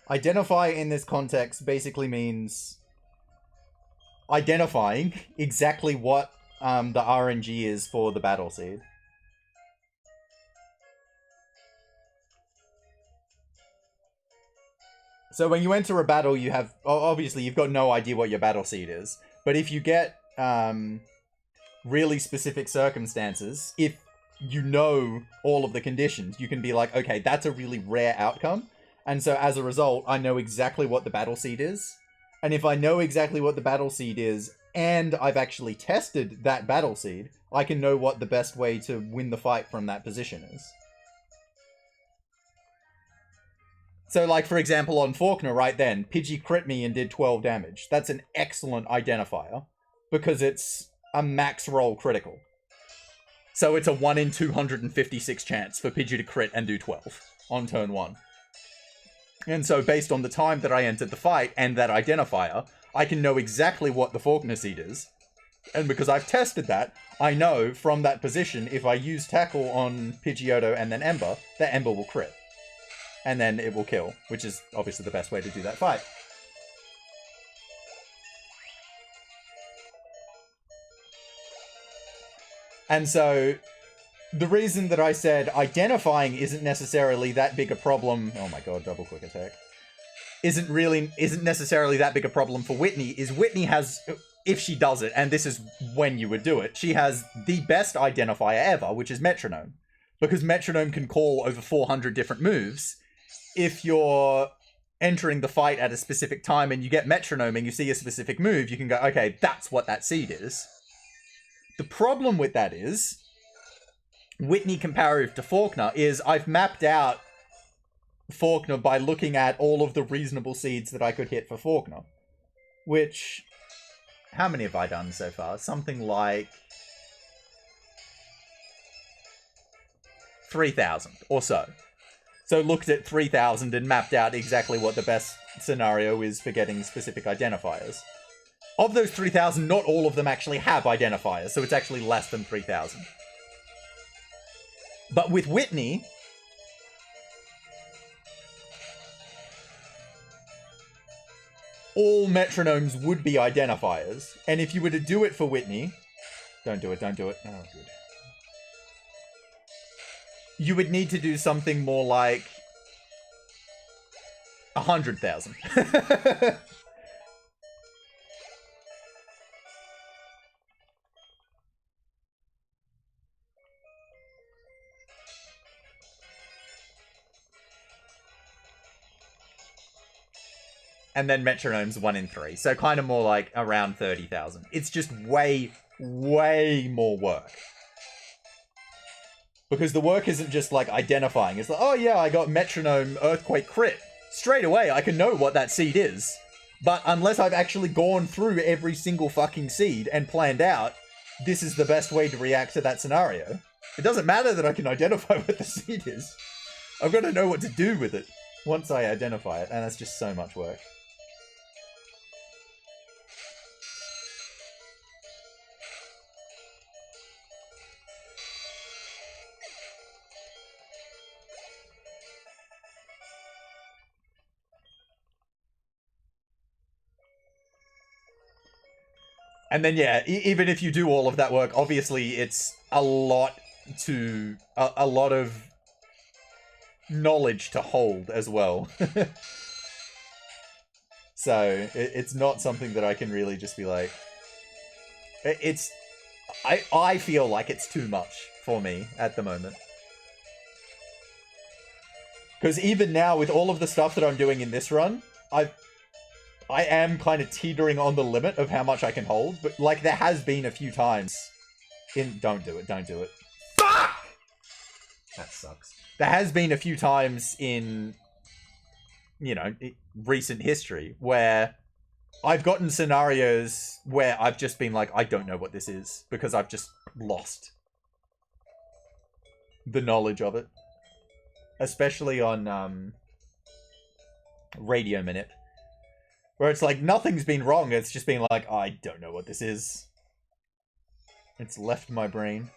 Identify in this context basically means identifying exactly what the RNG is for the battle seed. So when you enter a battle, you have... Obviously, you've got no idea what your battle seed is. But if you get really specific circumstances, if you know all of the conditions, you can be like, okay, that's a really rare outcome. And so as a result, I know exactly what the battle seed is. And if I know exactly what the battle seed is, and I've actually tested that battle seed, I can know what the best way to win the fight from that position is. So, like, for example, on Faulkner right then, Pidgey crit me and did 12 damage. That's an excellent identifier, because it's a max roll critical. So it's a 1 in 256 chance for Pidgey to crit and do 12 on turn 1. And so based on the time that I entered the fight and that identifier, I can know exactly what the Faulkner seed is. And because I've tested that, I know from that position, if I use Tackle on Pidgeotto and then Ember, that Ember will crit. And then it will kill, which is obviously the best way to do that fight. And so, the reason that I said identifying isn't necessarily that big a problem... Oh my god, double quick attack. Isn't necessarily that big a problem for Whitney, is Whitney has... If she does it, and this is when you would do it, she has the best identifier ever, which is Metronome. Because Metronome can call over 400 different moves. If you're entering the fight at a specific time and you get Metronome and you see a specific move, you can go, okay, that's what that seed is. The problem with that is, Whitney comparative to Faulkner is I've mapped out Faulkner by looking at all of the reasonable seeds that I could hit for Faulkner. Which, how many have I done so far? Something like 3,000 or so. So looked at 3,000 and mapped out exactly what the best scenario is for getting specific identifiers. Of those 3,000, not all of them actually have identifiers, so it's actually less than 3,000. But with Whitney, all metronomes would be identifiers. And if you were to do it for Whitney... Don't do it, don't do it. Oh, good. You would need to do something more like 100,000. And then Metronome's 1 in 3. So kind of more like around 30,000. It's just way, way more work. Because the work isn't just like identifying. It's like, oh yeah, I got Metronome Earthquake crit. Straight away, I can know what that seed is. But unless I've actually gone through every single fucking seed and planned out, this is the best way to react to that scenario. It doesn't matter that I can identify what the seed is. I've got to know what to do with it once I identify it. And that's just so much work. And then, yeah, even if you do all of that work, obviously it's a lot to... a lot of knowledge to hold as well. So, it's not something that I can really just be like... It's... I feel like it's too much for me at the moment. Because even now, with all of the stuff that I'm doing in this run, I am kind of teetering on the limit of how much I can hold, but, like, there has been a few times in... Don't do it, don't do it. Fuck! That sucks. There has been a few times in, you know, recent history where I've gotten scenarios where I've just been like, I don't know what this is, because I've just lost the knowledge of it. Especially on, Radio Minute. Where it's like, nothing's been wrong, it's just been like, I don't know what this is. It's left my brain.